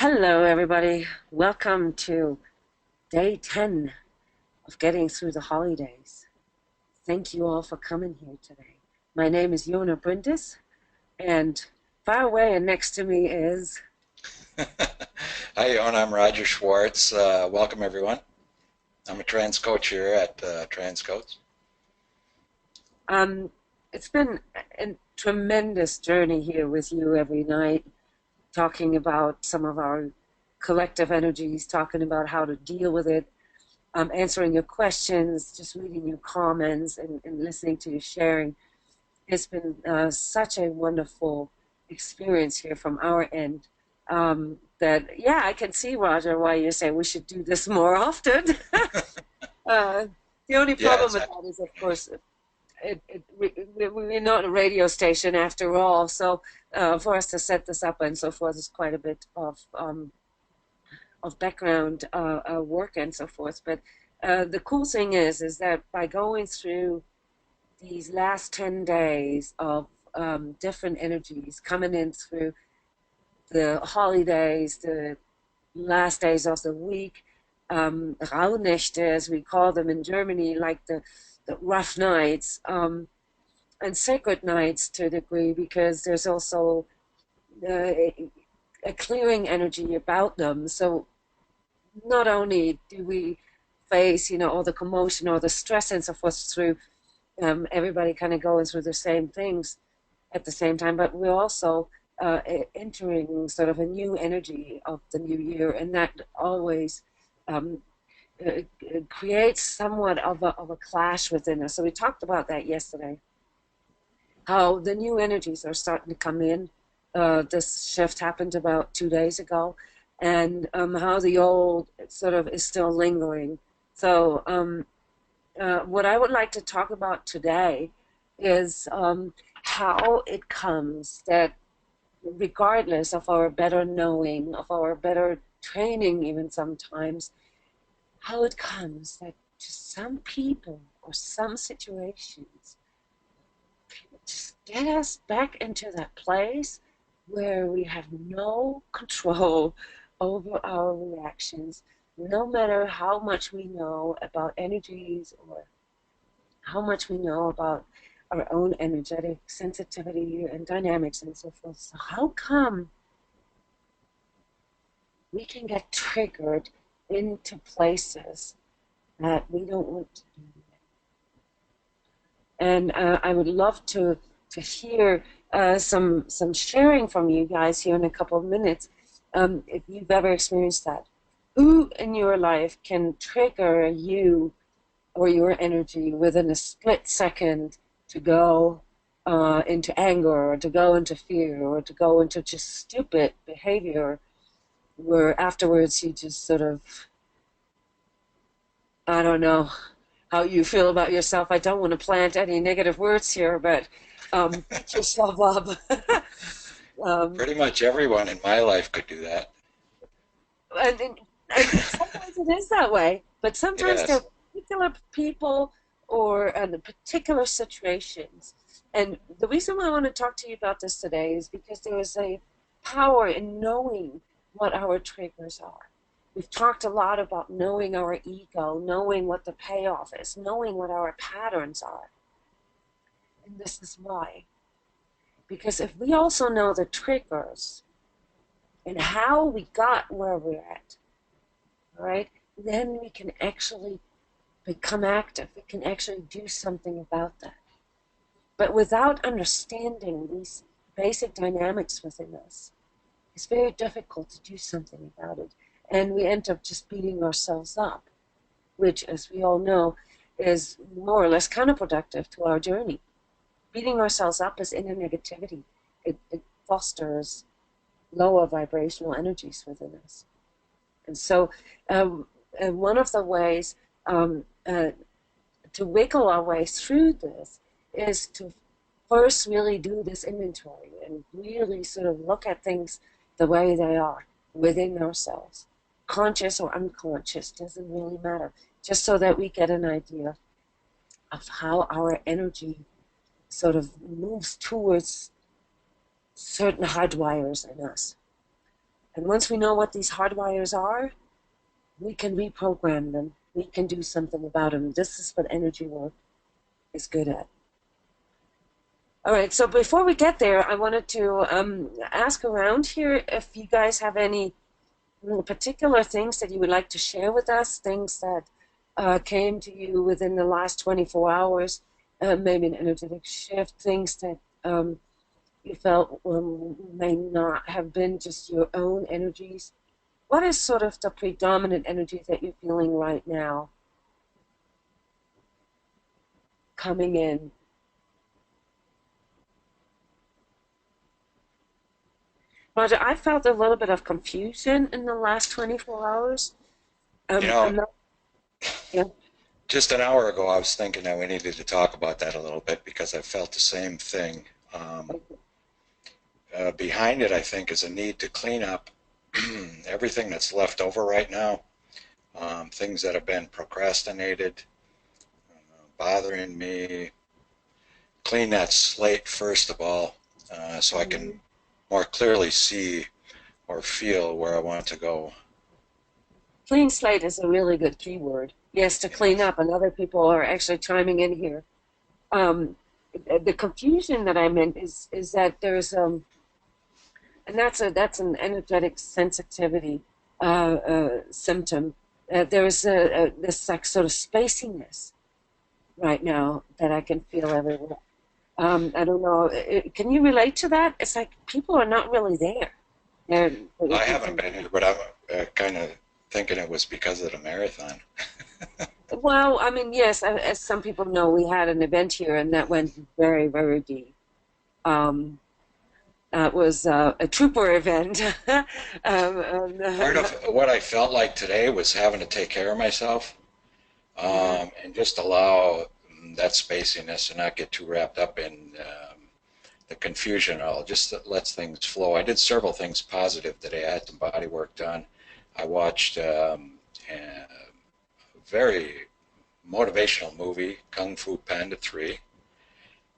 Hello, everybody. Welcome to day 10 of getting through the holidays. Thank you all for coming here today. My name is Jona Bryndis, and far away and next to me is, Hi, Owen. I'm Roger Schwartz. Welcome, everyone. I'm a trans coach here at transCODES. um, it's been a tremendous journey here with you every night, talking about some of our collective energies, talking about how to deal with it, answering your questions, just reading your comments and listening to you sharing. It's been such a wonderful experience here from our end. Yeah, I can see, Roger, why you say we should do this more often. uh, the only Yeah, problem with that is, of course, we're not a radio station after all. So for us to set this up and so forth is quite a bit of background work and so forth. But the cool thing is that by going through these last 10 days of different energies coming in through the holidays, the last days of the week, Rauhnächte, as we call them in Germany, like the rough nights, and sacred nights to a degree, because there's also a clearing energy about them. So not only do we face, all the commotion or the stress and so forth through everybody kind of going through the same things at the same time, but we're also entering sort of a new energy of the new year, and that always um, uh, creates somewhat of a clash within us. So we talked about that yesterday, how the new energies are starting to come in. This shift happened about 2 days ago, and how the old sort of is still lingering. So what I would like to talk about today is how it comes that regardless of our better knowing, of our better training, even sometimes, how it comes that just some people or some situations just get us back into that place where we have no control over our reactions, no matter how much we know about energies or how much we know about our own energetic sensitivity and dynamics and so forth. So how come we can get triggered into places that we don't want to do? And I would love to hear some sharing from you guys here in a couple of minutes, if you've ever experienced that. Who in your life can trigger you or your energy within a split second to go into anger or to go into fear or to go into just stupid behavior where afterwards you just sort of, I don't know how you feel about yourself. I don't want to plant any negative words here, but pick yourself up. um, pretty much everyone in my life could do that. and, and and sometimes it is that way, but sometimes there are Yes. particular people or particular situations. And the reason why I want to talk to you about this today is because there is a power in knowing what our triggers are. We've talked a lot about knowing our ego, knowing what the payoff is, knowing what our patterns are. And this is why. Because if we also know the triggers and how we got where we're at, all right, then we can actually become active. We can actually do something about that. But without understanding these basic dynamics within us, it's very difficult to do something about it. And we end up just beating ourselves up, which, as we all know, is more or less counterproductive to our journey. Beating ourselves up is inner negativity. It fosters lower vibrational energies within us. And so one of the ways to wiggle our way through this is to first really do this inventory and really sort of look at things the way they are within ourselves. Conscious or unconscious, doesn't really matter. Just so that we get an idea of how our energy sort of moves towards certain hardwires in us. And once we know what these hardwires are, we can reprogram them. We can do something about them. This is what energy work is good at. All right, so before we get there, I wanted to ask around here if you guys have any particular things that you would like to share with us, things that came to you within the last 24 hours, maybe an energetic shift, things that you felt may not have been just your own energies. What is sort of the predominant energy that you're feeling right now coming in? Roger, I felt a little bit of confusion in the last 24 hours. You know, I'm not, yeah. just an hour ago, I was thinking that we needed to talk about that a little bit because I felt the same thing. Behind it, I think, is a need to clean up everything that's left over right now, things that have been procrastinated, bothering me. Clean that slate first of all, so I can more clearly see or feel where I want to go. Clean slate is a really good keyword. Yes, to clean Yes. up, and other people are actually chiming in here. Um, the confusion that I meant is that there's and that's an energetic sensitivity symptom. There's this like sort of spaciness right now that I can feel everywhere. I don't know. Can you relate to that? It's like people are not really there. They're, I it's, haven't been here, but I'm kind of thinking it was because of the marathon. well, I mean, yes, as some people know, we had an event here and that went very, very deep. Um, it was a trooper event. Part of what I felt like today was having to take care of myself, Mhm. and just allow that spaciness and not get too wrapped up in the confusion. All just that lets things flow. I did several things positive today. I had some body work done. I watched a very motivational movie, Kung Fu Panda 3,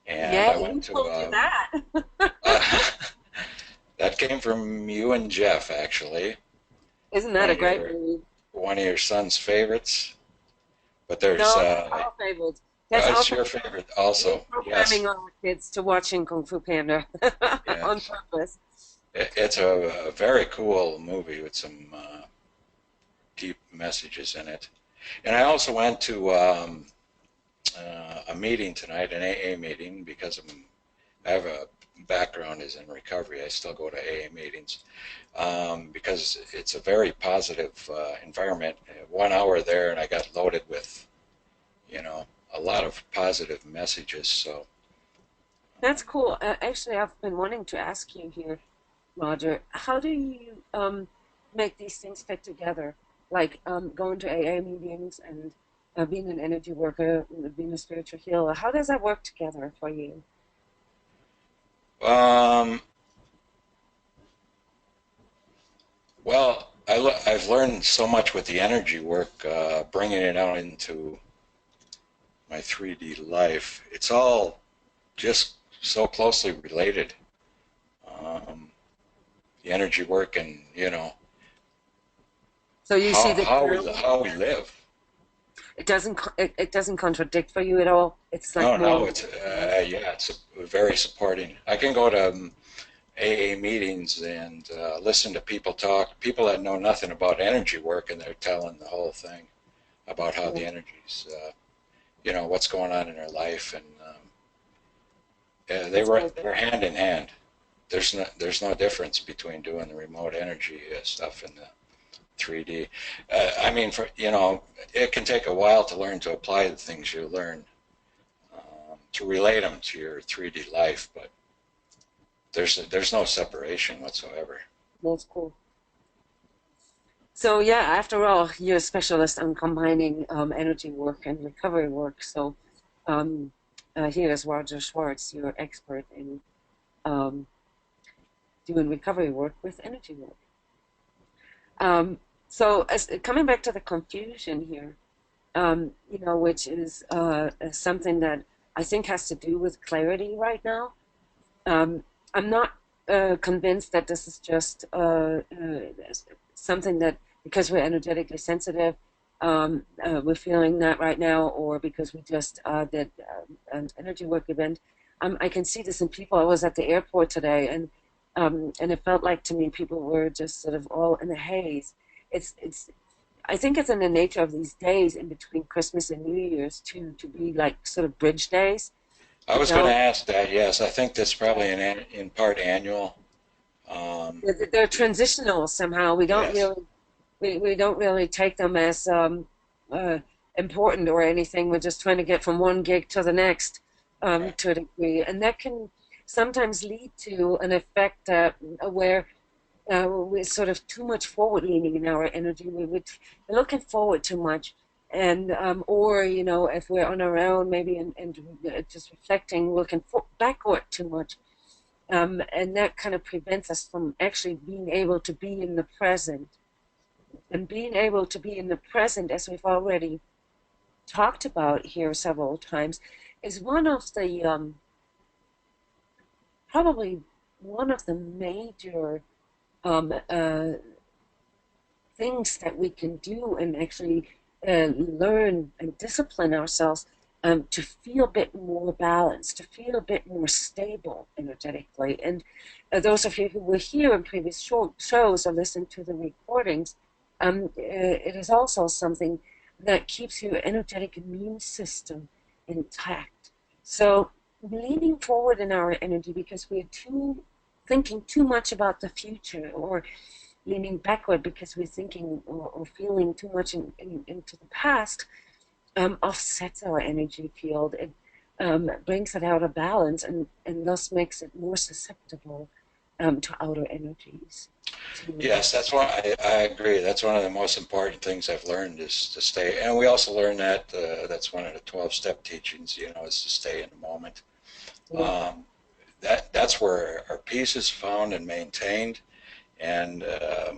and Yeah, I went who to told you that? uh, that came from you and Jeff, actually, Isn't that one a of great your movie? son's favorites. But there's No, that's our favorite. That's our it's your favorite. favorite We're also. programming Yes, our kids to watching Kung Fu Panda on yes. purpose. It's a very cool movie with some deep messages in it. And I also went to a meeting tonight, an AA meeting, because I have a background is in recovery. I still go to AA meetings because it's a very positive environment. 1 hour there, and I got loaded with, you know, a lot of positive messages. So That's cool. Actually, I've been wanting to ask you here, Roger, how do you make these things fit together? Like going to AA meetings and being an energy worker, being a spiritual healer. How does that work together for you? um, well, I've learned so much with the energy work, bringing it out into my 3D life. It's all just so closely related. Um, the energy work and So you see the how we live. it doesn't contradict for you at all. It's like No, more. no, it's yeah, it's very supporting. I can go to AA meetings and listen to people talk, people that know nothing about energy work, and they're telling the whole thing about how the energies, what's going on in their life, and That's cool. they're hand in hand. There's no difference between doing the remote energy stuff and the 3D. I mean, it can take a while to learn to apply the things you learn to relate them to your 3D life, but there's no separation whatsoever. That's cool. So yeah, after all, you're a specialist on combining energy work and recovery work. So um, here's Roger Schwartz, your expert in um, doing recovery work with energy work. So coming back to the confusion here, which is something that I think has to do with clarity right now. I'm not. convinced that this is just something that because we're energetically sensitive, we're feeling that right now, or because we just did an energy work event. I can see this in people. I was at the airport today, and it felt like to me people were just sort of all in a haze. It's I think it's in the nature of these days in between Christmas and New Year's to be like sort of bridge days, I you was going to know. ask that. Yes, I think that's probably in part annual. Um, They're transitional somehow. yes. We don't really take them as uh, important or anything. We're just trying to get from one gig to the next Right. to a degree, and that can sometimes lead to an effect where we're sort of too much forward leaning in our energy. We're looking forward too much, and or if we're on our own, maybe and just reflecting, looking backward too much. And that kind of prevents us from actually being able to be in the present. And being able to be in the present, as we've already talked about here several times, is one of the probably one of the major um, uh, things that we can do and actually learn and discipline ourselves to feel a bit more balanced, to feel a bit more stable energetically. And those of you who were here in previous shows or listened to the recordings, it is also something that keeps your energetic immune system intact. So leaning forward in our energy because we're too thinking too much about the future or leaning backward because we're thinking or feeling too much into the past offsets our energy field. It brings it out of balance and thus makes it more susceptible to outer energies. To, Yes, that's what I agree. That's one of the most important things I've learned is to stay. And we also learned that that's one of the 12-step teachings, is to stay in the moment. yeah. Um, that's where our peace is found and maintained. And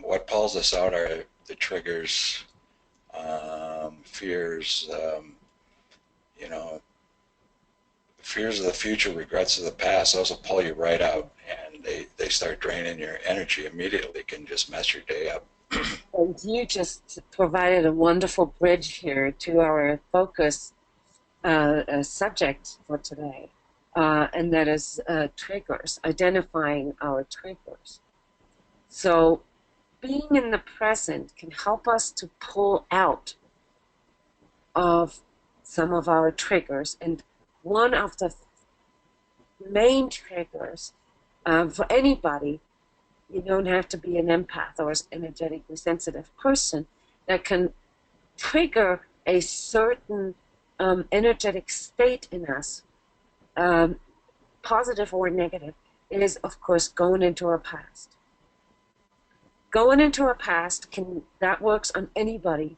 what pulls us out are the triggers, fears, you know, fears of the future, regrets of the past. Those will pull you right out, and they start draining your energy immediately. Can just mess your day up. And you just provided a wonderful bridge here to our focus subject for today, and that is triggers, identifying our triggers. So being in the present can help us to pull out of some of our triggers. And one of the main triggers for anybody, you don't have to be an empath or an energetically sensitive person, that can trigger a certain energetic state in us, um, positive or negative, is, of course, going into our past. Going into our past that works on anybody,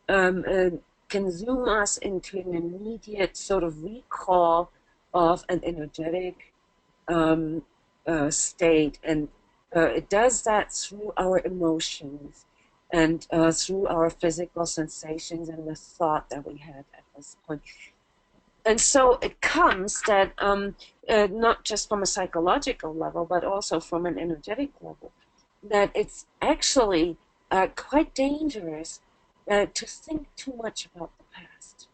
can zoom us into an immediate sort of recall of an energetic um, state. And it does that through our emotions and through our physical sensations and the thought that we had at this point. And so it comes that not just from a psychological level, but also from an energetic level, that it's actually quite dangerous to think too much about the past.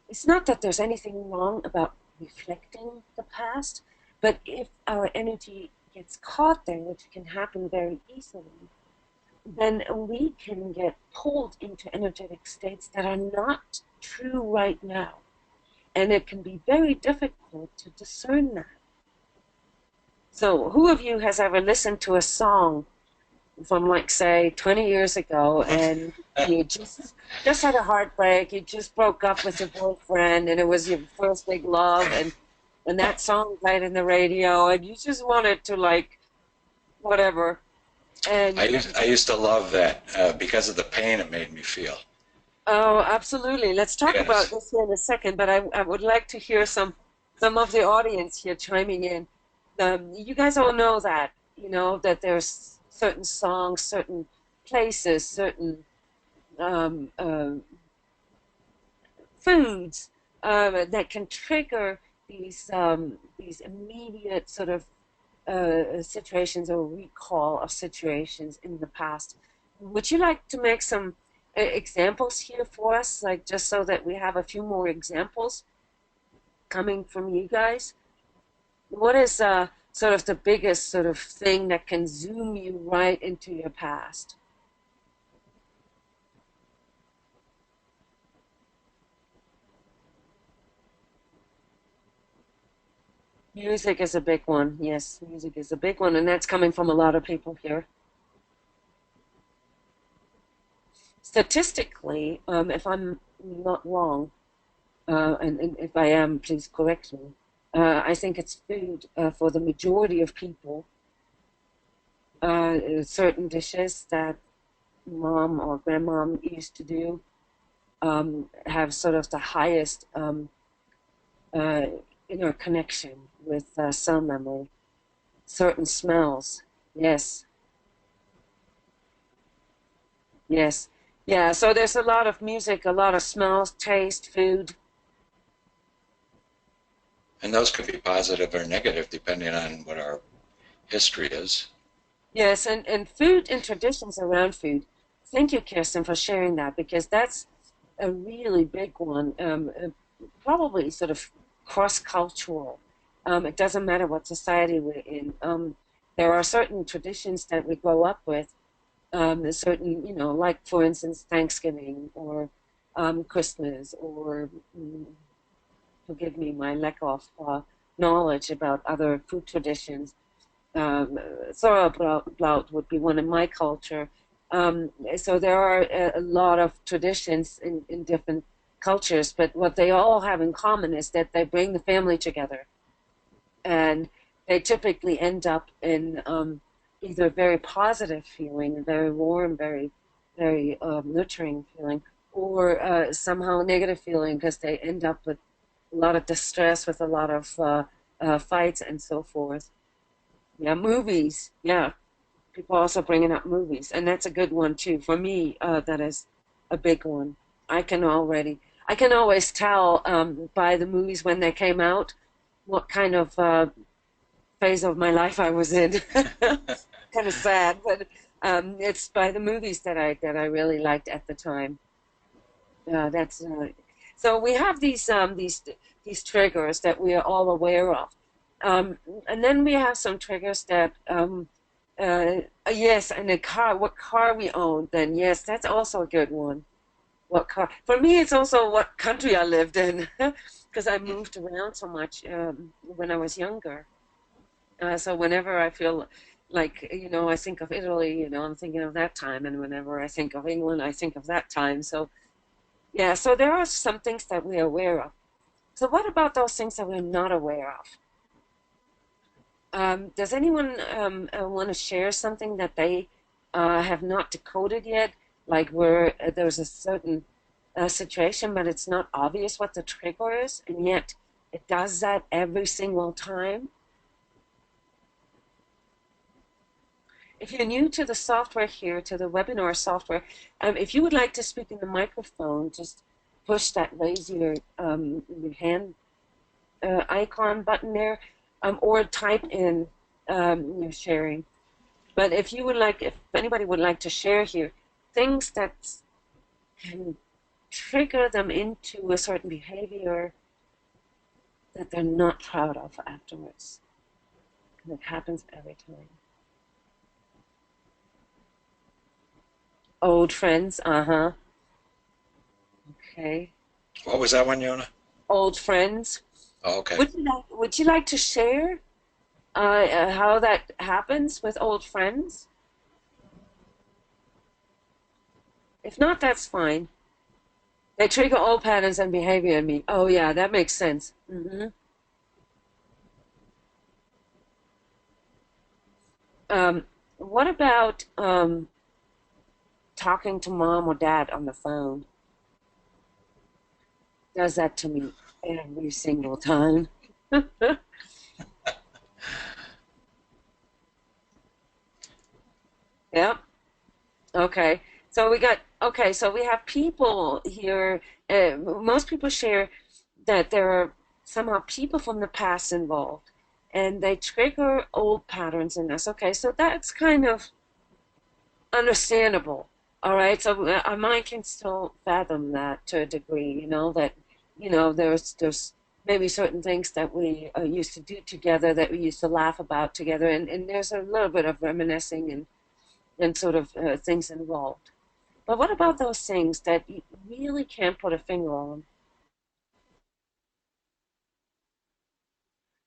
It's not that there's anything wrong about reflecting the past, but if our energy gets caught there, which can happen very easily, then we can get pulled into energetic states that are not true right now. And it can be very difficult to discern that. So, who of you has ever listened to a song from, like, say 20 years ago, and you just had a heartbreak, you just broke up with your boyfriend, and it was your first big love, and that song played in the radio, and you just wanted to, like, whatever. I And used I used to love that because of the pain it made me feel. oh, absolutely. Let's talk about Yes. this here in a second, but I would like to hear some of the audience here chiming in. You guys all know that, that there's certain songs, certain places, certain um, foods that can trigger these immediate sort of situations or recall of situations in the past. Would you like to make some examples here for us, like just so that we have a few more examples coming from you guys? What is sort of the biggest sort of thing that can zoom you right into your past? Music is a big one. Yes, music is a big one, and that's coming from a lot of people here. Statistically, if I'm not wrong, and if I am, please correct me. I think it's food for the majority of people. Certain dishes that mom or grandmom used to do have sort of the highest uh, connection with cell memory. Certain smells, yes, yes, yeah. So there's a lot of music, a lot of smells, taste, food. And those could be positive or negative depending on what our history is. Yes, and food and traditions around food. Thank you, Kirsten, for sharing that because that's a really big one. Probably sort of cross-cultural. It doesn't matter what society we're in. There are certain traditions that we grow up with. Certain, like for instance, Thanksgiving or Christmas or forgive me my lack of knowledge about other food traditions. um, Sauerbraut would be one in my culture. So there are a lot of traditions in different cultures, but what they all have in common is that they bring the family together, and they typically end up in either a very positive feeling, a very warm, very nurturing feeling, or somehow a negative feeling because they end up with a lot of distress, with a lot of fights and so forth. Yeah, movies. Yeah, people are also bringing up movies, and that's a good one too. For me, that is a big one. I can always tell by the movies when they came out what kind of phase of my life I was in. Kind of sad, but it's by the movies that I really liked at the time. That's so we have these triggers that we are all aware of, um, and then we have some triggers that yes, and a car, what car we own. Then yes, that's also a good one. What car? For me, it's also what country I lived in, because I moved around so much when I was younger. So whenever I feel like, I think of Italy, I'm thinking of that time, and whenever I think of England, I think of that time. So yeah, so there are some things that we're aware of. So what about those things that we're not aware of? Does anyone want to share something that they have not decoded yet? Like where there's a certain situation, but it's not obvious what the trigger is, and yet it does that every single time? If you're new to the software here, to the webinar software, if you would like to speak in the microphone, just push that raise your hand icon button there, or type in your sharing. But if you would like, if anybody would like to share here, things that can trigger them into a certain behavior that they're not proud of afterwards. And it happens every time. Old friends, uh-huh. Okay. What was that one, Yona? Old friends. Oh, okay. Would you like to share how that happens with old friends? If not, that's fine. They trigger old patterns and behavior in me. Oh yeah, that makes sense. What about talking to mom or dad on the phone? Does that to me every single time. Yep. Okay. So we have people here. Most people share that there are somehow people from the past involved. and they trigger old patterns in us. Okay, so that's kind of understandable. All right, so our mind can still fathom that to a degree, that there's maybe certain things that we used to do together, that we used to laugh about together, and there's a little bit of reminiscing and sort of things involved. But what about those things that you really can't put a finger on?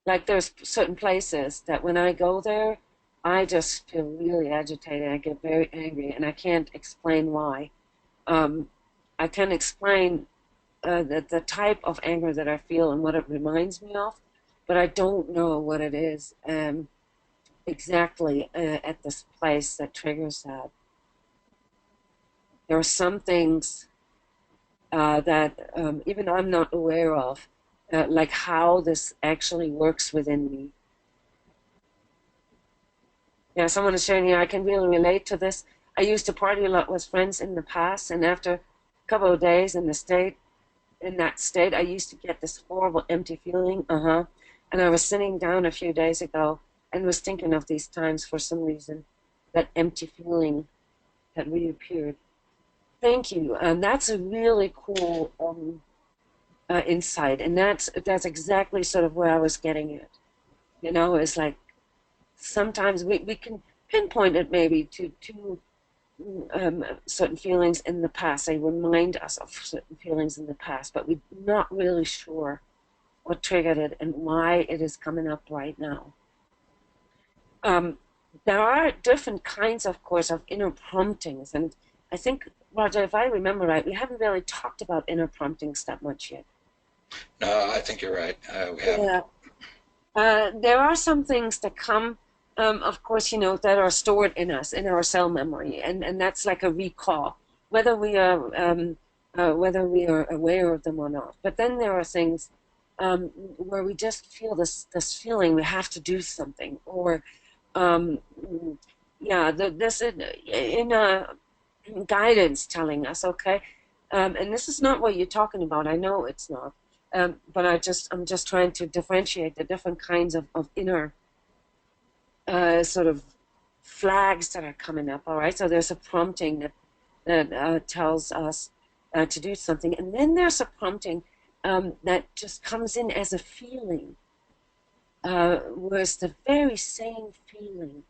Like there's certain places that when I go there, I just feel really agitated. I get very angry, and I can't explain why. Um, I can explain the type of anger that I feel and what it reminds me of, but I don't know what it is exactly at this place that triggers that. There are some things that even I'm not aware of, like how this actually works within me. Yeah, someone is sharing here, I can really relate to this. I used to party a lot with friends in the past, and after a couple of days in that state, I used to get this horrible empty feeling. And I was sitting down a few days ago and was thinking of these times for some reason, that empty feeling that reappeared. Thank you. That's a really cool insight, and that's exactly sort of where I was getting at. It's like sometimes we can pinpoint it maybe to certain feelings in the past. They remind us of certain feelings in the past, but we're not really sure what triggered it and why it is coming up right now. Um, there are different kinds, of course, of inner promptings, and I think, Roger, if I remember right, we haven't really talked about inner promptings that much yet. No, I think you're right. We haven't. Yeah. There are some things that come, of course, that are stored in us, in our cell memory, and that's like a recall, whether we are aware of them or not. But then there are things where we just feel this feeling we have to do something, or um, yeah, this in guidance telling us, okay, and this is not what you're talking about. I know it's not. But I'm just trying to differentiate the different kinds of inner sort of flags that are coming up. All right, so there's a prompting that tells us to do something, and then there's a prompting that just comes in as a feeling, where it's the very same feeling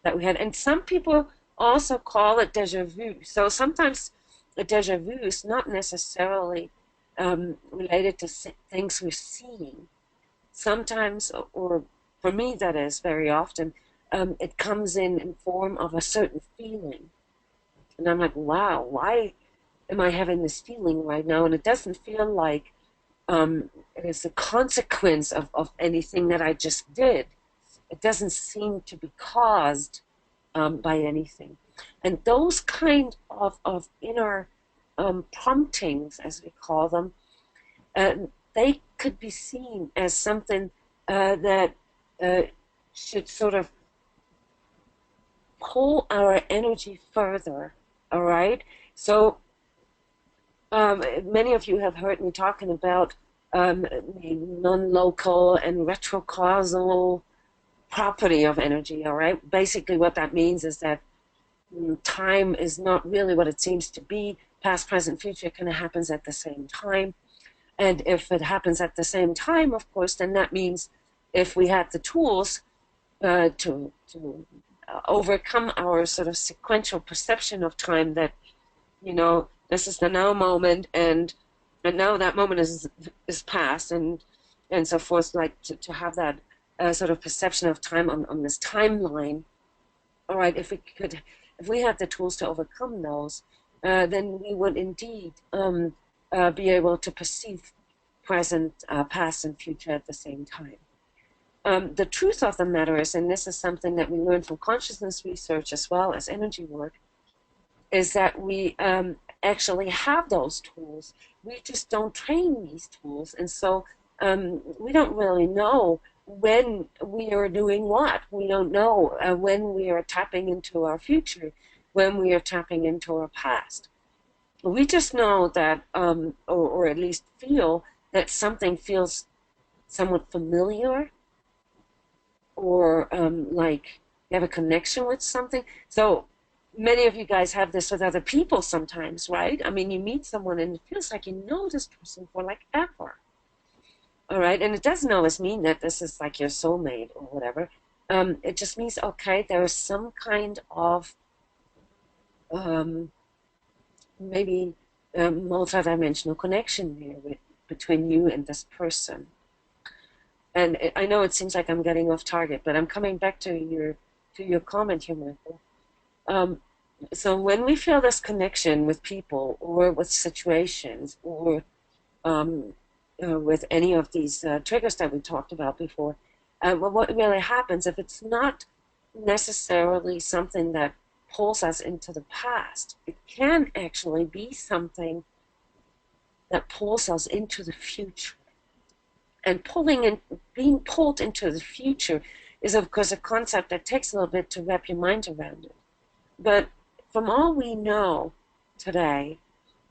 that we had. And some people also call it deja vu. So sometimes a deja vu is not necessarily related to things we're seeing. Sometimes, or for me, that is very often, it comes in form of a certain feeling. And I'm like, wow, why am I having this feeling right now? And it doesn't feel like it is a consequence of anything that I just did. It doesn't seem to be caused by anything. And those kind of inner promptings, as we call them, uh, they could be seen as something that uh, should sort of pull our energy further. All right. So many of you have heard me talking about the non-local and retrocausal property of energy. All right. Basically, what that means is that time is not really what it seems to be. Past, present, future kind of happens at the same time. And if it happens at the same time, of course, then that means if we had the tools to overcome our sort of sequential perception of time, that this is the now moment, and now that moment is past, and so forth. Like to have that sort of perception of time on this timeline. All right, if we had the tools to overcome those, then we would indeed be able to perceive present, past, and future at the same time. The truth of the matter is, and this is something that we learn from consciousness research as well as energy work, is that we actually have those tools. We just don't train these tools. And so we don't really know when we are doing what. We don't know when we are tapping into our future, when we are tapping into our past. We just know that, or at least feel that something feels somewhat familiar, or like you have a connection with something. So many of you guys have this with other people sometimes, right? I mean, you meet someone and it feels like you know this person for like ever. All right. And it doesn't always mean that this is like your soulmate or whatever. It just means, okay, there is some kind of um, maybe multidimensional connection here between you and this person. And I know it seems like I'm getting off target, but I'm coming back to your comment here, Michael. Um, so when we feel this connection with people or with situations or um, with any of these triggers that we talked about before, well, what really happens if it's not necessarily something that pulls us into the past, it can actually be something that pulls us into the future. And being pulled into the future is, of course, a concept that takes a little bit to wrap your mind around it. But from all we know today,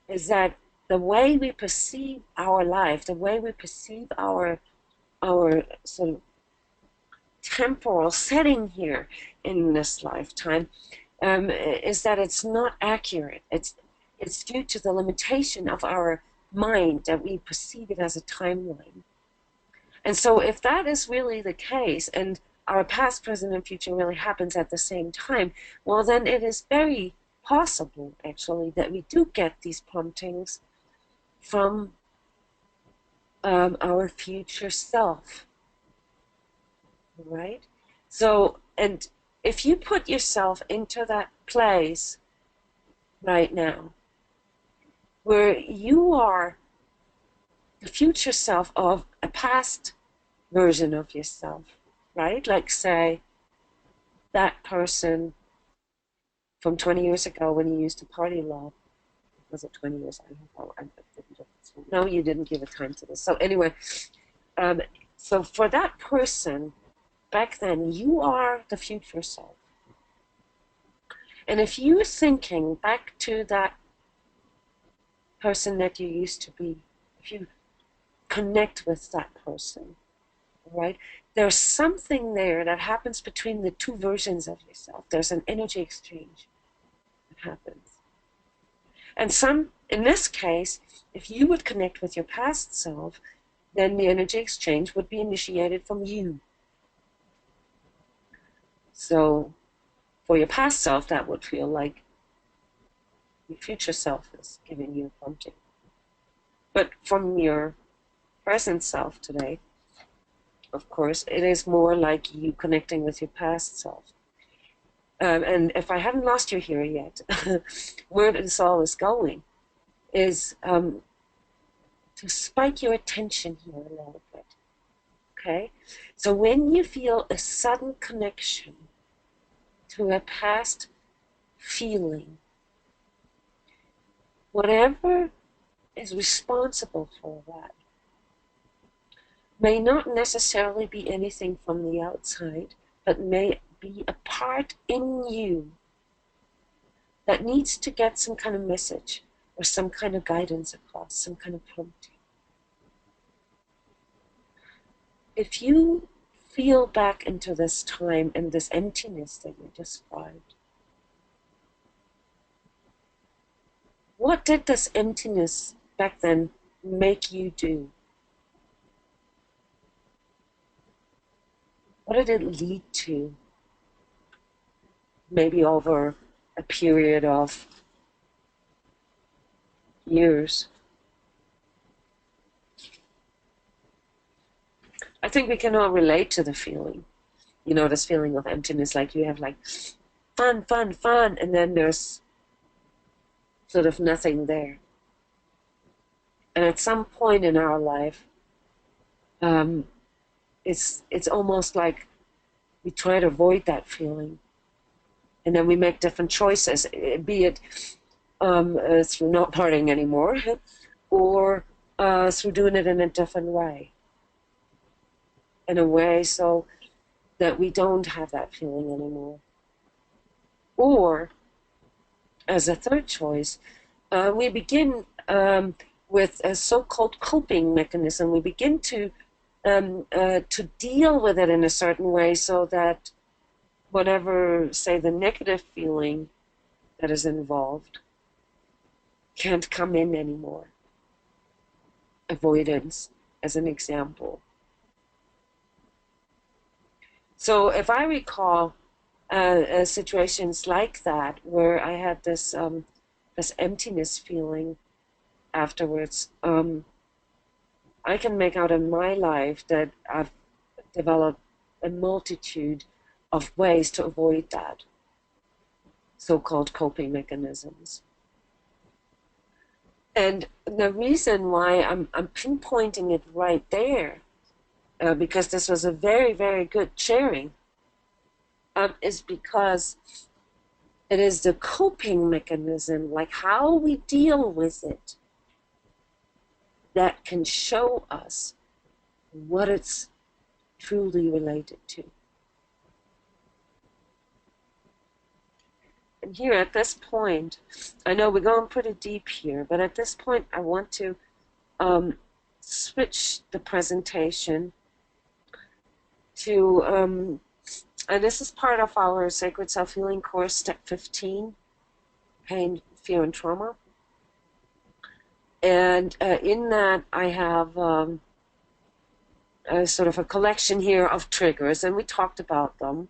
is that the way we perceive our life, the way we perceive our sort of temporal setting here in this lifetime, is that it's not accurate. It's due to the limitation of our mind that we perceive it as a timeline. And so if that is really the case, and our past, present, and future really happens at the same time, well, then it is very possible, actually, that we do get these promptings from our future self, right? So, and if you put yourself into that place right now, where you are the future self of a past version of yourself, right? Like, say, that person from 20 years ago when you used to party a lot. Was it 20 years? I don't know. I didn't. No, you didn't give a time to this. So anyway, um, so for that person back then, you are the future self. And if you're thinking back to that person that you used to be, if you connect with that person, right, there's something there that happens between the two versions of yourself. There's an energy exchange that happens. And in this case, if you would connect with your past self, then the energy exchange would be initiated from you. So for your past self, that would feel like your future self is giving you a prompting. But from your present self today, of course, it is more like you connecting with your past self. And if I haven't lost you here yet, where this all is going is to spike your attention here a little bit. Okay? So when you feel a sudden connection to a past feeling, whatever is responsible for that may not necessarily be anything from the outside, but may be a part in you that needs to get some kind of message or some kind of guidance across, some kind of prompting. If you feel back into this time and this emptiness that you described, what did this emptiness back then make you do? What did it lead to? Maybe over a period of years. I think we can all relate to the feeling. You know, this feeling of emptiness, like you have like fun, fun, fun, and then there's sort of nothing there. And at some point in our life, it's almost like we try to avoid that feeling. And then we make different choices, be it through not partying anymore or through doing it in a different way. In a way so that we don't have that feeling anymore. Or, as a third choice, we begin with a so-called coping mechanism. We begin to to deal with it in a certain way so that whatever, say, the negative feeling that is involved can't come in anymore. Avoidance, as an example. So if I recall situations like that where I had this emptiness feeling afterwards, I can make out in my life that I've developed a multitude of ways to avoid that, so-called coping mechanisms. And the reason why I'm pinpointing it right there, because this was a very, very good sharing, is because it is the coping mechanism, like how we deal with it, that can show us what it's truly related to. And here at this point, I know we're going pretty deep here, but at this point I want to switch the presentation to, and this is part of our Sacred Self-Healing course, Step 15, Pain, Fear, and Trauma. And in that I have sort of a collection here of triggers, and we talked about them.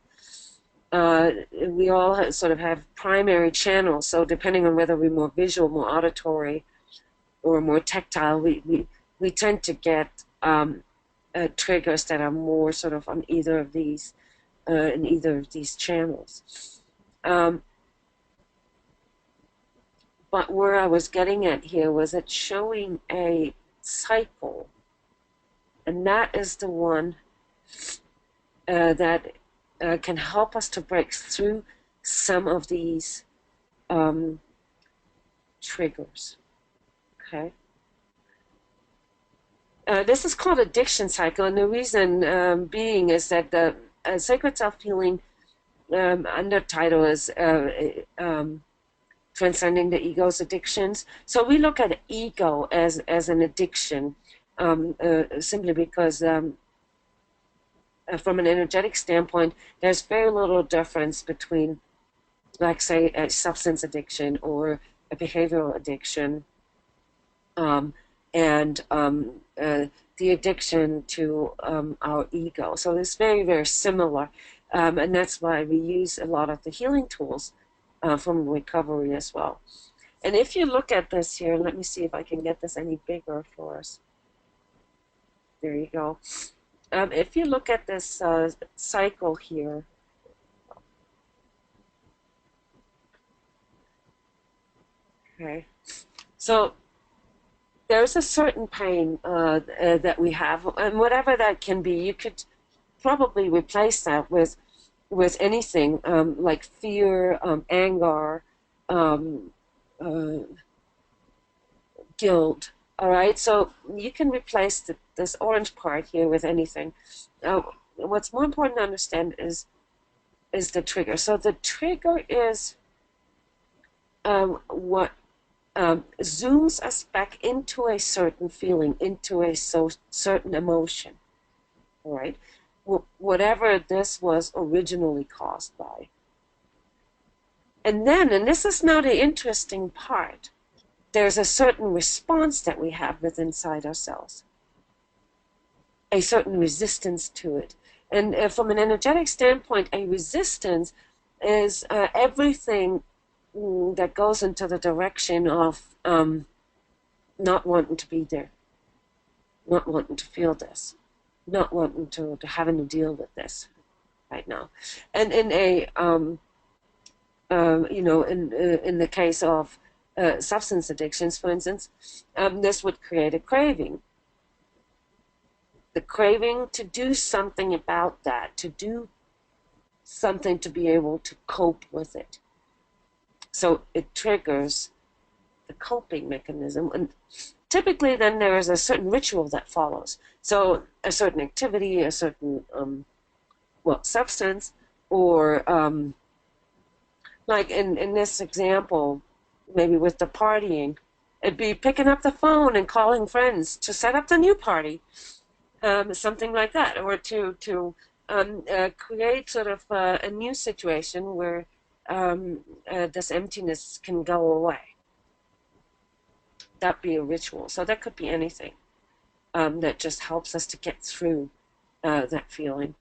We all sort of have primary channels, so depending on whether we're more visual, more auditory, or more tactile, we tend to get triggers that are more sort of on either of these, in either of these channels. But where I was getting at here was it showing a cycle, and that is the one that can help us to break through some of these triggers. Okay. This is called addiction cycle, and the reason being is that the Sacred Self-Healing undertitle is transcending the ego's addictions. So we look at ego as an addiction, simply because from an energetic standpoint, there's very little difference between, like, say, a substance addiction or a behavioral addiction, and the addiction to our ego. So it's very, very similar, and that's why we use a lot of the healing tools from recovery as well. And if you look at this here, let me see if I can get this any bigger for us. There you go. If you look at this cycle here, okay, so there's a certain pain that we have, and whatever that can be, you could probably replace that with anything, like fear, anger, guilt. All right, so you can replace this orange part here with anything. What's more important to understand is the trigger. So the trigger is what zooms us back into a certain feeling, into a certain emotion. All right, whatever this was originally caused by. And then, and this is now the interesting part, there's a certain response that we have within inside ourselves, a certain resistance to it. And from an energetic standpoint, a resistance is everything that goes into the direction of not wanting to be there, not wanting to feel this, not wanting to having to deal with this right now. And in a in the case of substance addictions, for instance, this would create a craving. The craving to do something about that, to do something to be able to cope with it. So it triggers the coping mechanism. And typically then there is a certain ritual that follows. So a certain activity, a certain, substance, or like in this example, maybe with the partying, it'd be picking up the phone and calling friends to set up the new party. something like that, or to create sort of a new situation where this emptiness can go away. That'd be a ritual. So that could be anything that just helps us to get through that feeling.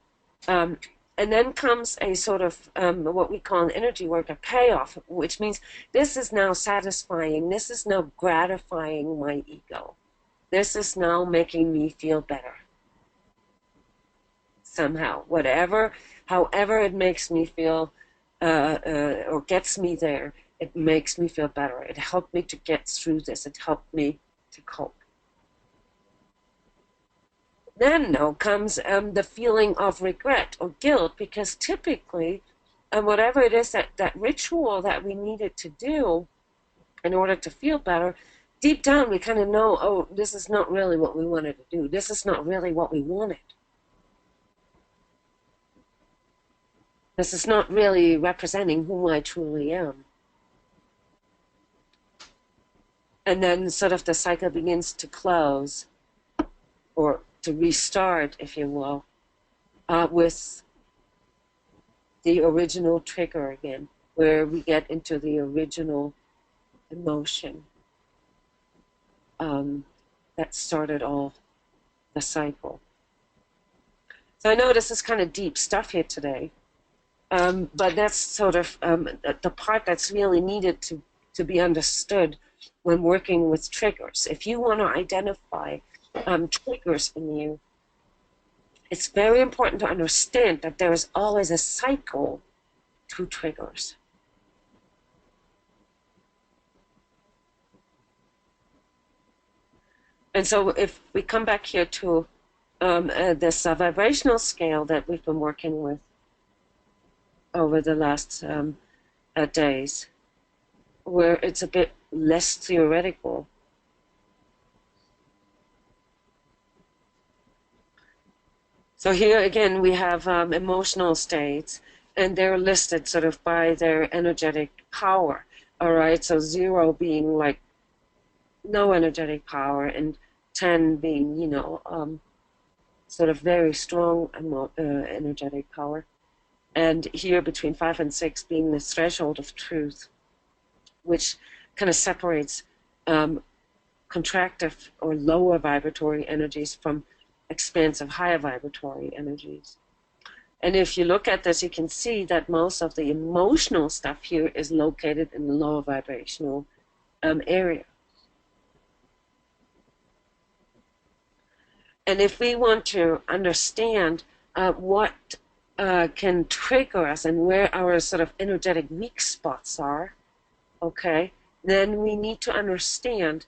Um, and then comes a sort of what we call an energy work, a payoff, which means this is now satisfying. This is now gratifying my ego. This is now making me feel better somehow. However it makes me feel or gets me there, it makes me feel better. It helped me to get through this. It helped me to cope. Then now comes the feeling of regret or guilt, because typically, whatever it is that ritual that we needed to do in order to feel better, deep down we kind of know, oh, this is not really what we wanted to do. This is not really what we wanted. This is not really representing who I truly am. And then sort of the cycle begins to close or to restart, if you will, with the original trigger again, where we get into the original emotion that started all the cycle. So I know this is kind of deep stuff here today, but that's sort of the part that's really needed to be understood when working with triggers. If you want to identify triggers in you, it's very important to understand that there is always a cycle to triggers. And so if we come back here to this vibrational scale that we've been working with over the last days, where it's a bit less theoretical. So here again we have emotional states, and they're listed sort of by their energetic power. All right, so 0 being like no energetic power, and 10 being, sort of very strong energetic power. And here between 5 and 6 being the threshold of truth, which kind of separates contractive or lower vibratory energies from expansive higher vibratory energies. And if you look at this, you can see that most of the emotional stuff here is located in the lower vibrational area. And if we want to understand what can trigger us and where our sort of energetic weak spots are, okay, then we need to understand,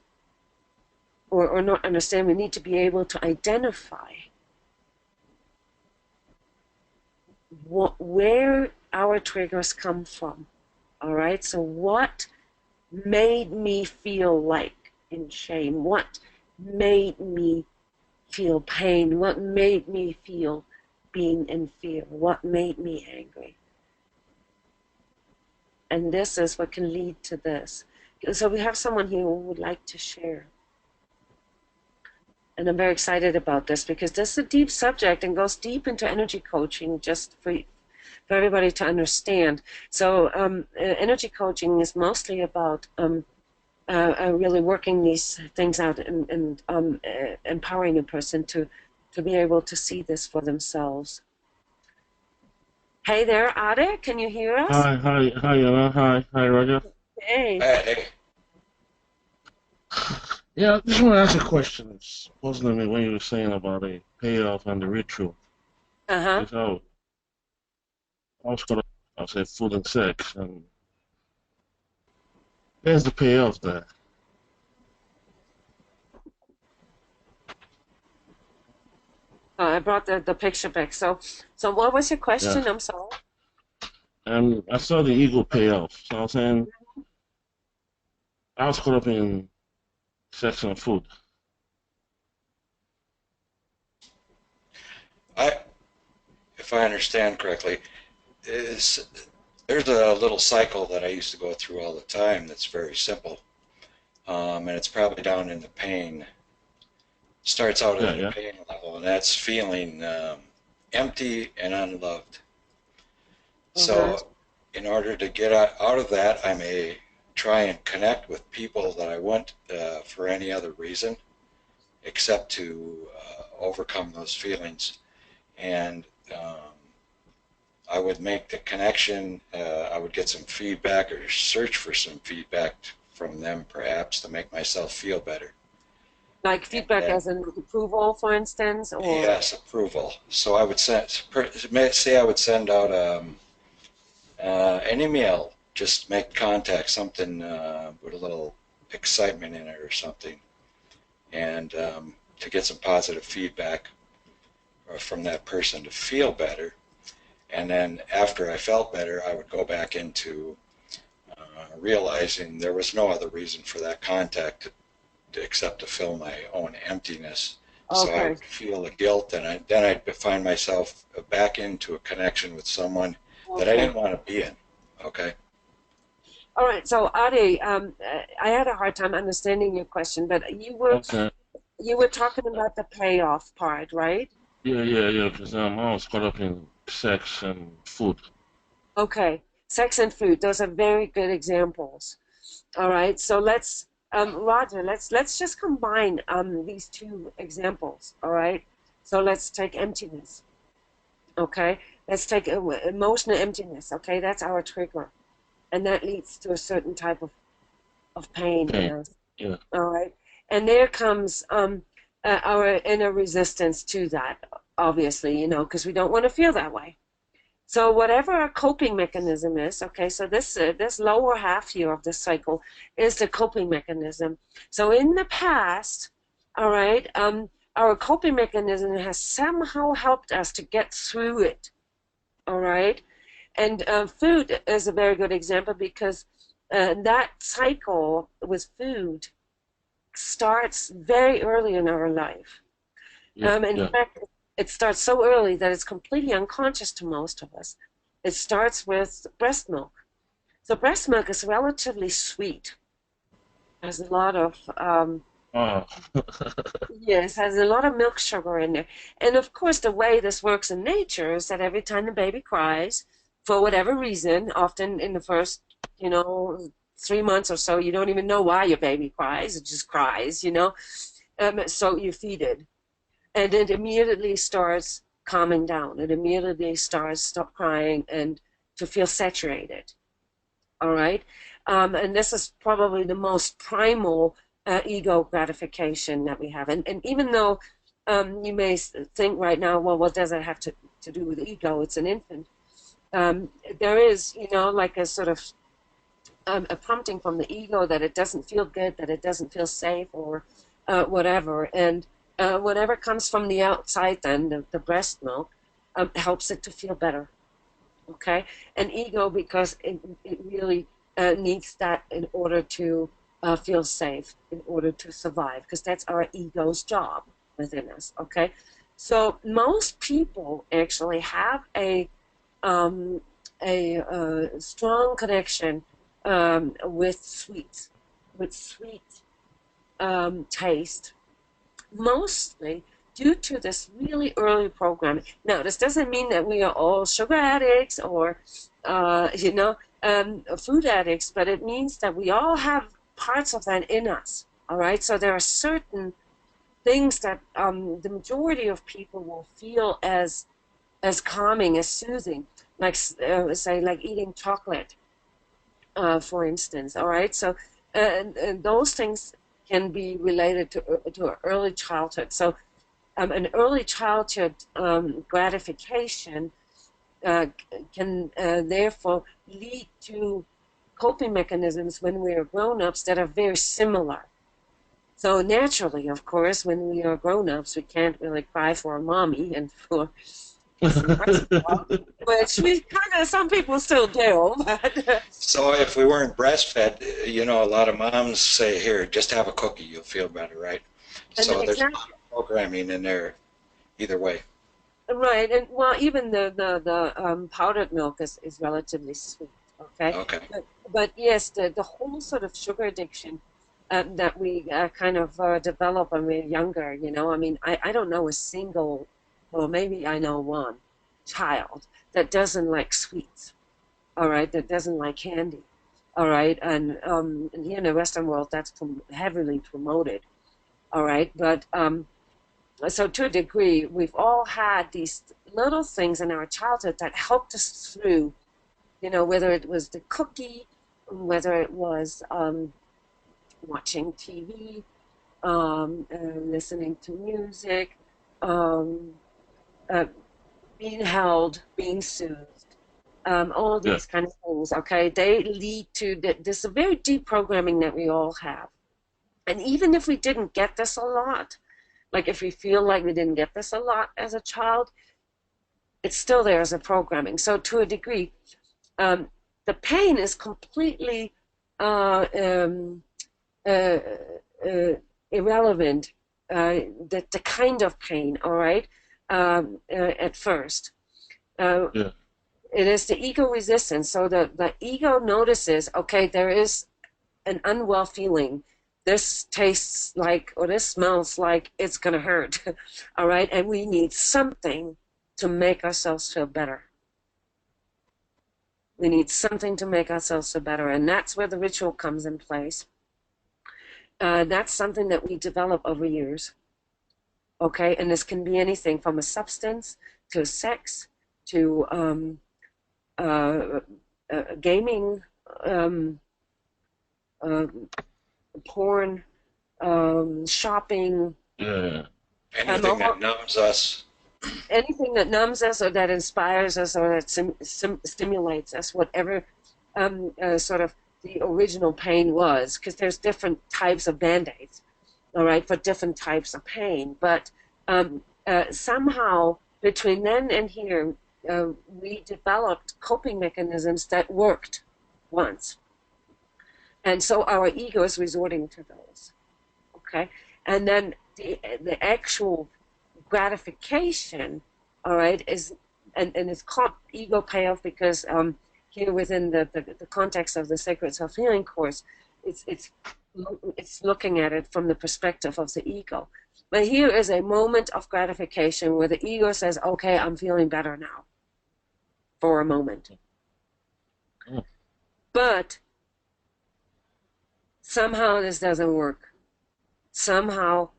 or not understand, we need to be able to identify where our triggers come from. All right, so what made me feel like in shame? What made me feel pain? What made me feel being in fear? What made me angry? And this is what can lead to this. So we have someone here who would like to share. And I'm very excited about this because this is a deep subject and goes deep into energy coaching, just for everybody to understand. So energy coaching is mostly about really working these things out and empowering a person to be able to see this for themselves. Hey there, Ade, can you hear us? Hi, Anna. Hi, Roger. Hey. Hey, Yeah, I just want to ask a question. It's supposedly when you were saying about the payoff and the ritual. Uh-huh. Because I was caught up, I'll say, food and sex, and there's the payoff there. I brought the picture back. So what was your Yeah, question? I'm sorry. and I saw the ego payoff. So I'm saying I was caught up in sex and food. I, if I understand correctly, is there's a little cycle that I used to go through all the time that's very simple, and it's probably down in the pain starts out Yeah, at a yeah. pain level, and that's feeling empty and unloved. Uh-huh. So, in order to get out of that, I may try and connect with people that I wouldn't for any other reason except to overcome those feelings. And I would make the connection. I would get some feedback or search for some feedback from them, perhaps, to make myself feel better. Like And feedback then, as in approval, for instance, or yes, approval. So I would say I would send out an email, just make contact, something with a little excitement in it or something, and to get some positive feedback from that person to feel better. And then after I felt better, I would go back into realizing there was no other reason for that contact except to fill my own emptiness. So I okay, would feel the guilt, and then I'd find myself back into a connection with someone that I okay. didn't want to be in. Okay. All right. So Adi, I had a hard time understanding your question, but Okay. you were talking about the payoff part, right? Yeah, yeah, yeah. Because I was caught up in sex and food. Okay. Sex and food, those are very good examples. All right. So Roger, let's just combine these two examples. All right. So let's take emptiness. Okay. Let's take emotional emptiness. Okay. That's our trigger. And that leads to a certain type of pain in Pain. us. Yeah. All right. And there comes our inner resistance to that, obviously, because we don't want to feel that way. So whatever our coping mechanism is, okay, so this lower half here of the cycle is the coping mechanism. So in the past, all right, our coping mechanism has somehow helped us to get through it, all right. And food is a very good example because that cycle with food starts very early in our life. Yeah, In yeah. fact, it starts so early that it's completely unconscious to most of us. It starts with breast milk. So breast milk is relatively sweet. Has a lot of Oh. yes, has a lot of milk sugar in there. And of course, the way this works in nature is that every time the baby cries, for whatever reason, often in the first, 3 months or so, you don't even know why your baby cries. It just cries. So you feed it. And it immediately starts calming down. It immediately starts stop crying and to feel saturated. All right, and this is probably the most primal ego gratification that we have. And even though you may think right now, well, what does it have to do with ego? It's an infant. Um, there is, like a sort of a prompting from the ego that it doesn't feel good, that it doesn't feel safe, or whatever. And whatever comes from the outside, then the breast milk helps it to feel better. Okay, and ego because it really needs that in order to feel safe, in order to survive, because that's our ego's job within us. Okay, so most people actually have um, a strong connection with sweets, with sweet taste, mostly due to this really early programming. Now, this doesn't mean that we are all sugar addicts or, food addicts, but it means that we all have parts of that in us. All right, so there are certain things that the majority of people will feel as calming, as soothing, like say, like eating chocolate, for instance. All right, so and those things can be related to early childhood. So an early childhood gratification uh, can therefore lead to coping mechanisms when we are grown-ups that are very similar. So naturally, of course, when we are grown-ups, we can't really cry for a mommy and for some breast milk, which we kind of some people still do. But So if we weren't breastfed, a lot of moms say, "Here, just have a cookie, you'll feel better," right? and So there's a lot exactly of programming in there either way. right, and well, even the powdered milk is relatively sweet. Okay, Okay. but yes, the whole sort of sugar addiction that we kind of develop when we're younger. You know, I mean, I don't know a single, well, maybe I know one child that doesn't like sweets, all right, that doesn't like candy, all right, and here in the Western world, that's heavily promoted, all right, but so to a degree, we've all had these little things in our childhood that helped us through, you know, whether it was the cookie, whether it was watching TV, listening to music, um, uh, being held, being soothed, all Yeah. these kind of things, okay, they lead to this very deep programming that we all have. And even if we didn't get this a lot, like if we feel like we didn't get this a lot as a child, it's still there as a programming. So to a degree, um, the pain is completely uh, um, uh, irrelevant, the kind of pain, all right, at first. Uh, Yeah. it is the ego resistance. So the ego notices, okay, there is an unwell feeling. This tastes like, or this smells like it's going to hurt, all right? And we need something to make ourselves feel better. We need something to make ourselves feel better. And that's where the ritual comes in place. That's something that we develop over years, okay? And this can be anything from a substance to sex to uh, gaming, um, uh, porn, shopping, Yeah. Anything that numbs us. anything that numbs us or that inspires us or that stimulates us, whatever sort of the original pain was, because there's different types of band-aids, all right, for different types of pain. But somehow between then and here, we developed coping mechanisms that worked once. And so our ego is resorting to those, okay? And then the actual gratification, all right, is, and it's called ego payoff because here within the context of the Sacred Self-Healing course, it's looking at it from the perspective of the ego. But here is a moment of gratification where the ego says, okay, I'm feeling better now for a moment. But somehow this doesn't work. Somehow,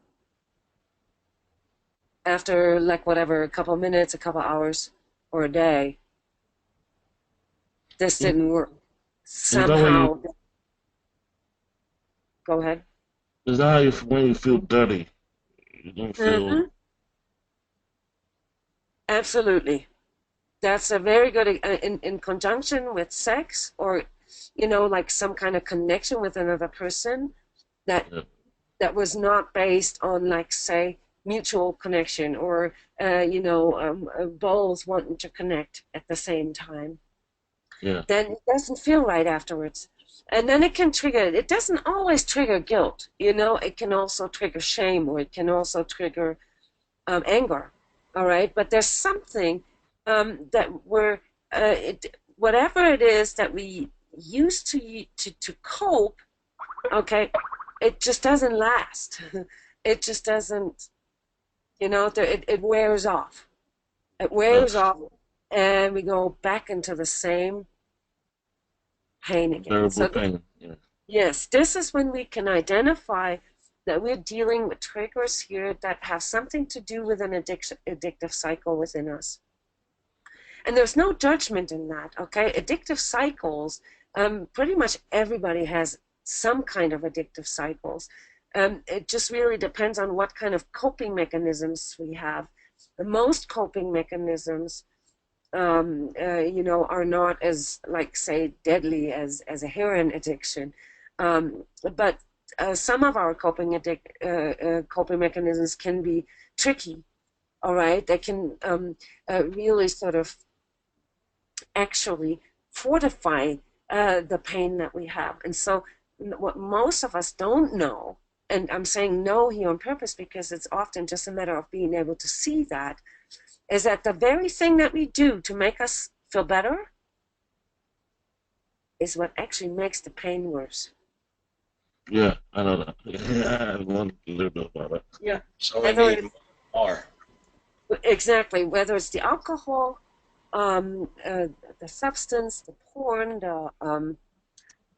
after like whatever, a couple minutes, a couple hours, or a day, this didn't work. Is that when Somehow, go ahead. is that how you when you feel dirty? You don't feel. Mm-hmm. Absolutely. That's a very good, in conjunction with sex or, you know, like some kind of connection with another person that Yeah. that was not based on, like, say, mutual connection or, both wanting to connect at the same time. Yeah. Then it doesn't feel right afterwards. And then it can trigger, it doesn't always trigger guilt, you know, it can also trigger shame or it can also trigger anger, all right? But there's something that whatever it is that we use to cope, okay, it just doesn't last. It just doesn't, you know, it wears off. It wears Yes. off, and we go back into the same pain again. Bearable So pain. Yeah. yes, this is when we can identify that we're dealing with triggers here that have something to do with an addictive cycle within us. And there's no judgment in that, okay? Addictive cycles, pretty much everybody has some kind of addictive cycles. It just really depends on what kind of coping mechanisms we have. The most coping mechanisms, are not as, like, say, deadly as a heroin addiction. But some of our coping mechanisms can be tricky, all right? They can really sort of actually fortify the pain that we have. And so what most of us don't know, and I'm saying no here on purpose because it's often just a matter of being able to see that, is that the very thing that we do to make us feel better is what actually makes the pain worse. Yeah, I know that. Yeah, I want to learn about that. Yeah. So we Whether need it's more exactly whether it's the alcohol, um, uh, the substance, the porn, the um,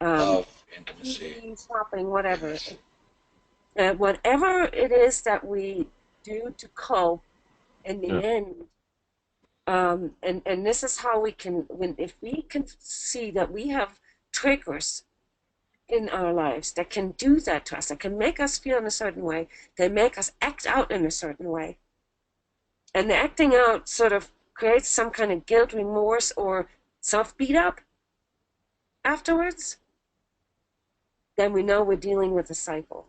love, intimacy, TV, shopping, whatever. goodness. Whatever it is that we do to cope, in Yeah, the end, and this is how we can, when if we can see that we have triggers in our lives that can do that to us, that can make us feel in a certain way, they make us act out in a certain way, and the acting out sort of creates some kind of guilt, remorse, or self beat up afterwards, then we know we're dealing with a cycle.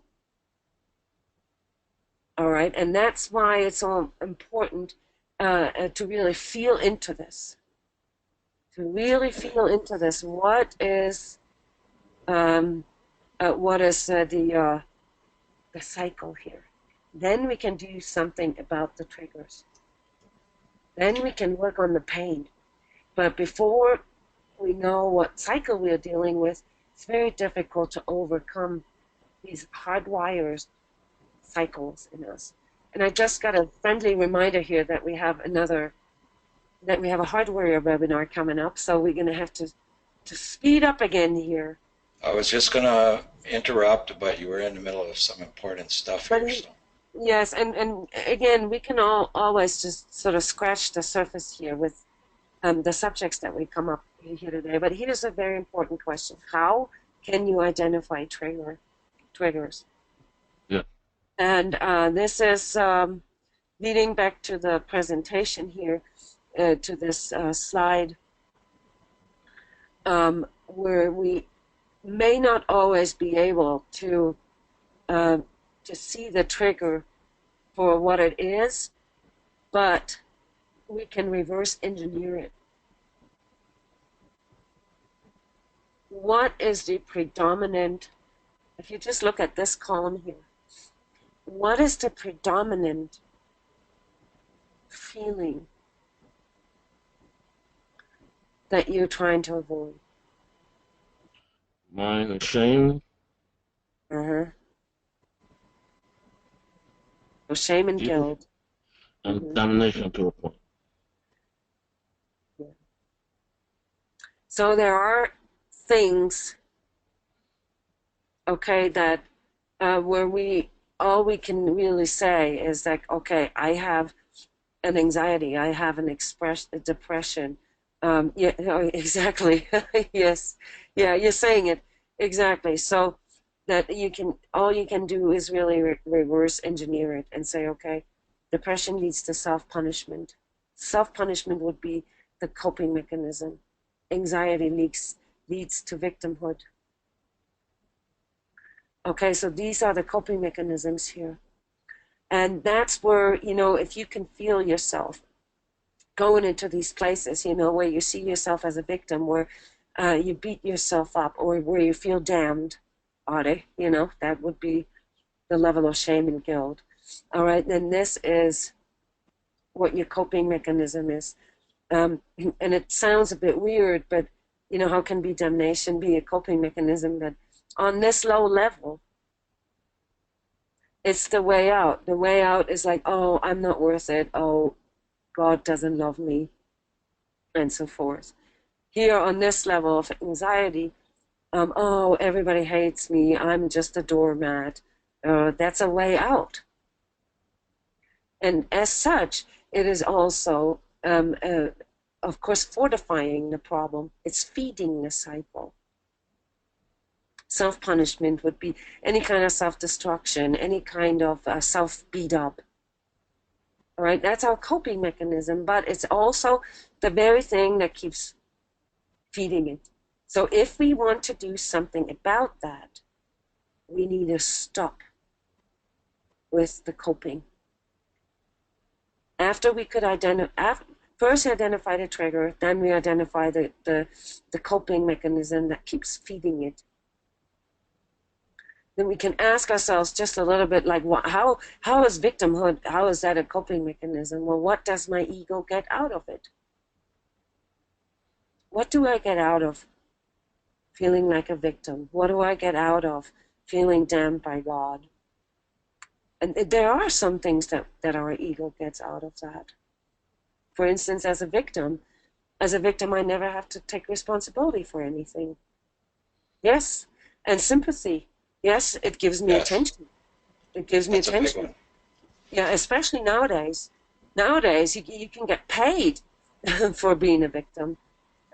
All right, and that's why it's so important to really feel into this, to really feel into this. Um, what is the cycle here? Then we can do something about the triggers. Then we can work on the pain. But before we know what cycle we're dealing with, it's very difficult to overcome these hardwires cycles in us. And I just got a friendly reminder here that we have a hardware webinar coming up, so we're going to have to speed up again here. I was just going to interrupt, but you were in the middle of some important stuff But here. So yes, and again, we can always just sort of scratch the surface here with the subjects that we come up here today. But here's a very important question: how can you identify triggers? yeah. And this is leading back to the presentation here, to this slide, where we may not always be able uh, to see the trigger for what it is, but we can reverse engineer it. What is the predominant, if you just look at this column here, what is the predominant feeling that you're trying to avoid? Mine is shame, Uh-huh. So shame and guilt, guilt. and Mm-hmm. damnation to a point. Yeah. So there are things, okay, that where all we can really say is like, okay, I have an anxiety, I have a depression. Yeah, exactly. Yes, yeah, you're saying it exactly. So that all you can do is really reverse engineer it and say, okay, depression leads to self-punishment. Self-punishment would be the coping mechanism. Anxiety leads to victimhood. Okay, so these are the coping mechanisms here. And that's where, if you can feel yourself going into these places, where you see yourself as a victim, where you beat yourself up, or where you feel damned, that would be the level of shame and guilt. All right, then this is what your coping mechanism is. And it sounds a bit weird, but, how can be damnation be a coping mechanism? But on this low level, it's the way out. The way out is like, oh, I'm not worth it. Oh, God doesn't love me, and so forth. Here on this level of anxiety, oh, everybody hates me. I'm just a doormat. That's a way out. And as such, it is also, of course, fortifying the problem. It's feeding the cycle. Self-punishment would be any kind of self-destruction, any kind of self-beat up. All right, that's our coping mechanism, but it's also the very thing that keeps feeding it. So if we want to do something about that, we need to stop with the coping. After we could first identify the trigger, then we identify the coping mechanism that keeps feeding it. Then we can ask ourselves just a little bit like, how is victimhood, how is that a coping mechanism? Well, what does my ego get out of it? What do I get out of feeling like a victim? What do I get out of feeling damned by God. And there are some things that our ego gets out of that. For instance, as a victim, I never have to take responsibility for anything. Yes. And sympathy. Yes, it gives me Yes, attention. It gives me that's a big attention. one. Yeah, especially nowadays. Nowadays, you can get paid for being a victim.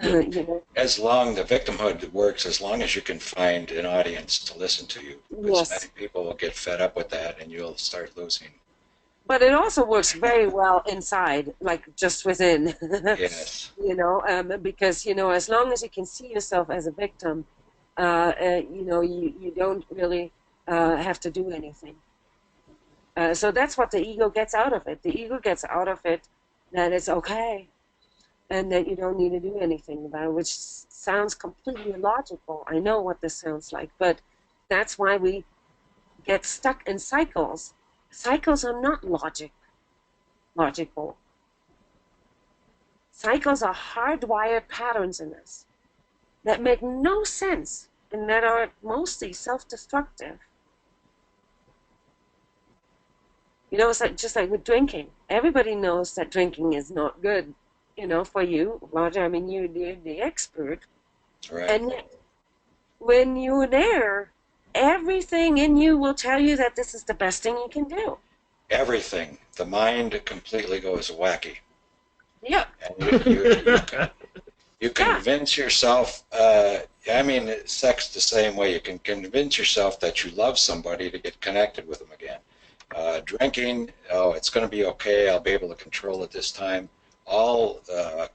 Yeah. You know. As long the victimhood works, as long as you can find an audience to listen to you, because many Yes. people will get fed up with that, and you'll start losing. But it also works very well inside, like just within. Yes, Because as long as you can see yourself as a victim, you don't really have to do anything. So that's what the ego gets out of it. The ego gets out of it that it's okay and that you don't need to do anything about it, which sounds completely illogical. I know what this sounds like, but that's why we get stuck in cycles. Cycles are not logical. Cycles are hardwired patterns in us that make no sense and that are mostly self-destructive. It's like, just like with drinking. Everybody knows that drinking is not good, for you, Roger. I mean, you're the expert. right. And yet, when you're there, everything in you will tell you that this is the best thing you can do. Everything. The mind completely goes wacky. Yeah. And you Yeah. convince yourself, sex the same way. You can convince yourself that you love somebody to get connected with them again. Drinking, it's going to be okay. I'll be able to control it this time. All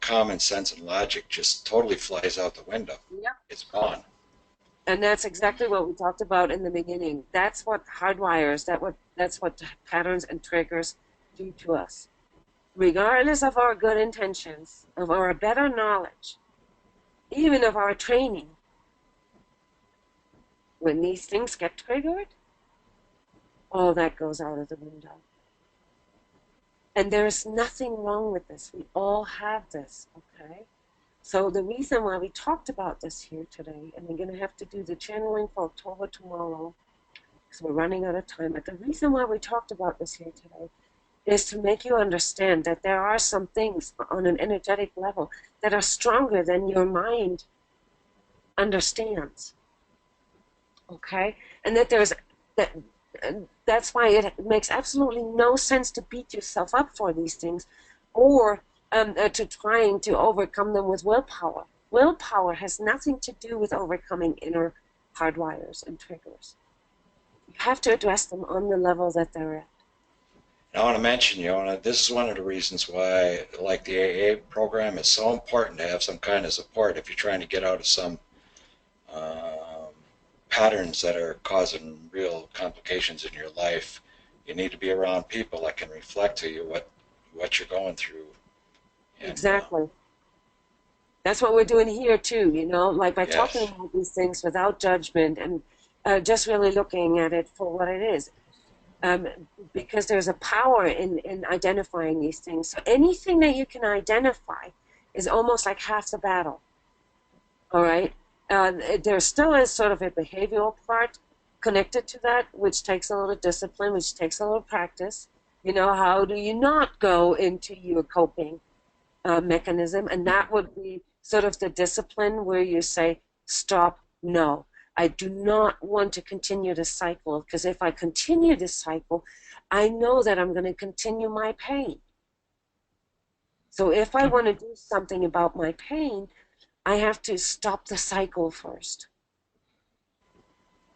common sense and logic just totally flies out the window. Yeah. It's gone. And that's exactly what we talked about in the beginning. That's what hardwires, that's what patterns and triggers do to us. Regardless of our good intentions, of our better knowledge, even of our training, when these things get triggered, all that goes out of the window. And there's nothing wrong with this. We all have this, okay? So the reason why we talked about this here today, and we're going to have to do the channeling for October tomorrow, because we're running out of time, but the reason why we talked about this here today is to make you understand that there are some things on an energetic level that are stronger than your mind understands, okay? And that that's why it makes absolutely no sense to beat yourself up for these things or to trying to overcome them with willpower. Willpower has nothing to do with overcoming inner hardwires and triggers. You have to address them on the level that they're at. I want to mention, this is one of the reasons why, like the AA program, is so important to have some kind of support if you're trying to get out of some patterns that are causing real complications in your life. You need to be around people that can reflect to you what you're going through. And, Exactly. That's what we're doing here too, like by talking yes, about these things without judgment and just really looking at it for what it is. Because there's a power in identifying these things. So anything that you can identify is almost like half the battle. All right. There still is sort of a behavioral part connected to that, which takes a little discipline, which takes a little practice. How do you not go into your coping mechanism? And that would be sort of the discipline where you say, stop, no. I do not want to continue this cycle, because if I continue this cycle, I know that I'm going to continue my pain. So if I want to do something about my pain, I have to stop the cycle first.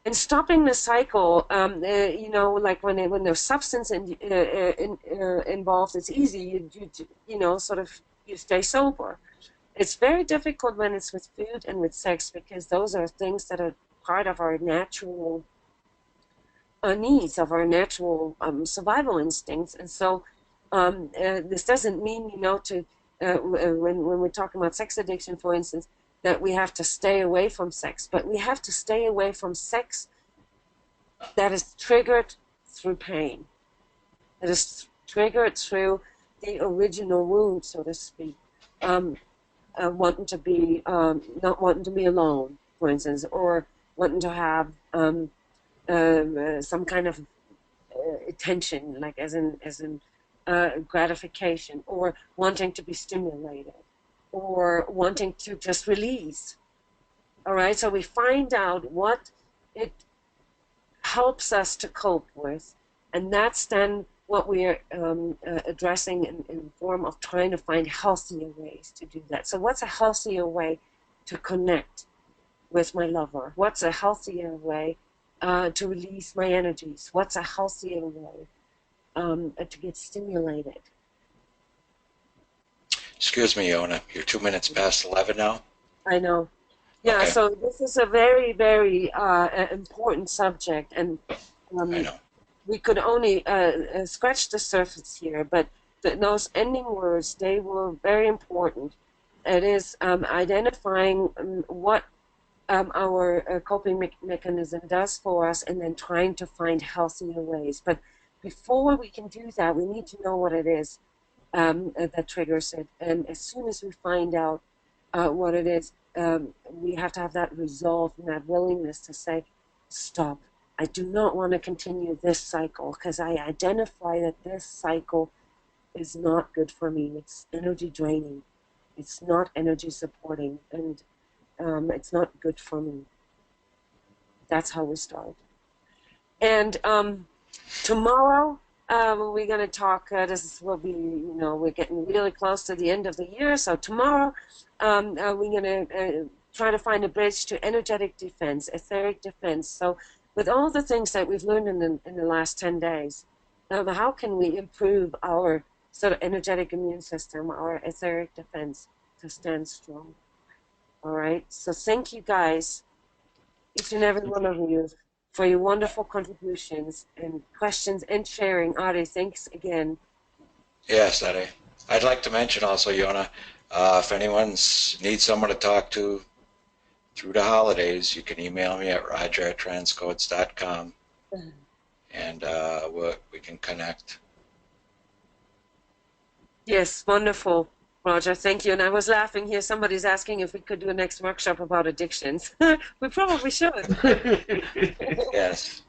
And stopping the cycle, like when there's substance involved, it's easy. You stay sober. It's very difficult when it's with food and with sex, because those are things that are part of our natural needs, of our natural survival instincts. And so this doesn't mean, when we're talking about sex addiction, for instance, that we have to stay away from sex, but we have to stay away from sex that is triggered through pain, that is triggered through the original wound, so to speak. Wanting to be not wanting to be alone, for instance, or wanting to have some kind of attention, like as in gratification, or wanting to be stimulated, or wanting to just release. All right, so we find out what it helps us to cope with, and that's then what we're addressing in form of trying to find healthier ways to do that. So what's a healthier way to connect with my lover? What's a healthier way to release my energies? What's a healthier way to get stimulated? Excuse me, Yona. You're 2 minutes past 11 now? I know. Yeah, Okay, so this is a very, very important subject, and I um, know. we could only scratch the surface here, but those ending words, they were very important. It is identifying what our coping mechanism does for us, and then trying to find healthier ways. But before we can do that, we need to know what it is that triggers it. And as soon as we find out what it is, we have to have that resolve and that willingness to say, stop. I do not want to continue this cycle, because I identify that this cycle is not good for me. It's energy draining. It's not energy supporting, and it's not good for me. That's how we start. And tomorrow, we're going to talk. This will be, we're getting really close to the end of the year. So tomorrow, we're going to try to find a bridge to energetic defense, etheric defense. So, with all the things that we've learned in the last 10 days, how can we improve our sort of energetic immune system, our etheric defense, to stand strong? All right. So, thank you guys, each and every one of you, for your wonderful contributions and questions and sharing. Ari, thanks again. Yes, Eddie. I'd like to mention also, Yona, if anyone needs someone to talk to through the holidays, you can email me at roger@transcodes.com, and we can connect. Yes, wonderful, Roger. Thank you. And I was laughing here. Somebody's asking if we could do a next workshop about addictions. We probably should. Yes.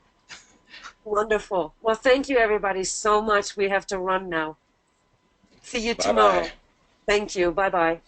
Wonderful. Well, thank you, everybody, so much. We have to run now. See you tomorrow. Bye-bye. Thank you. Bye-bye.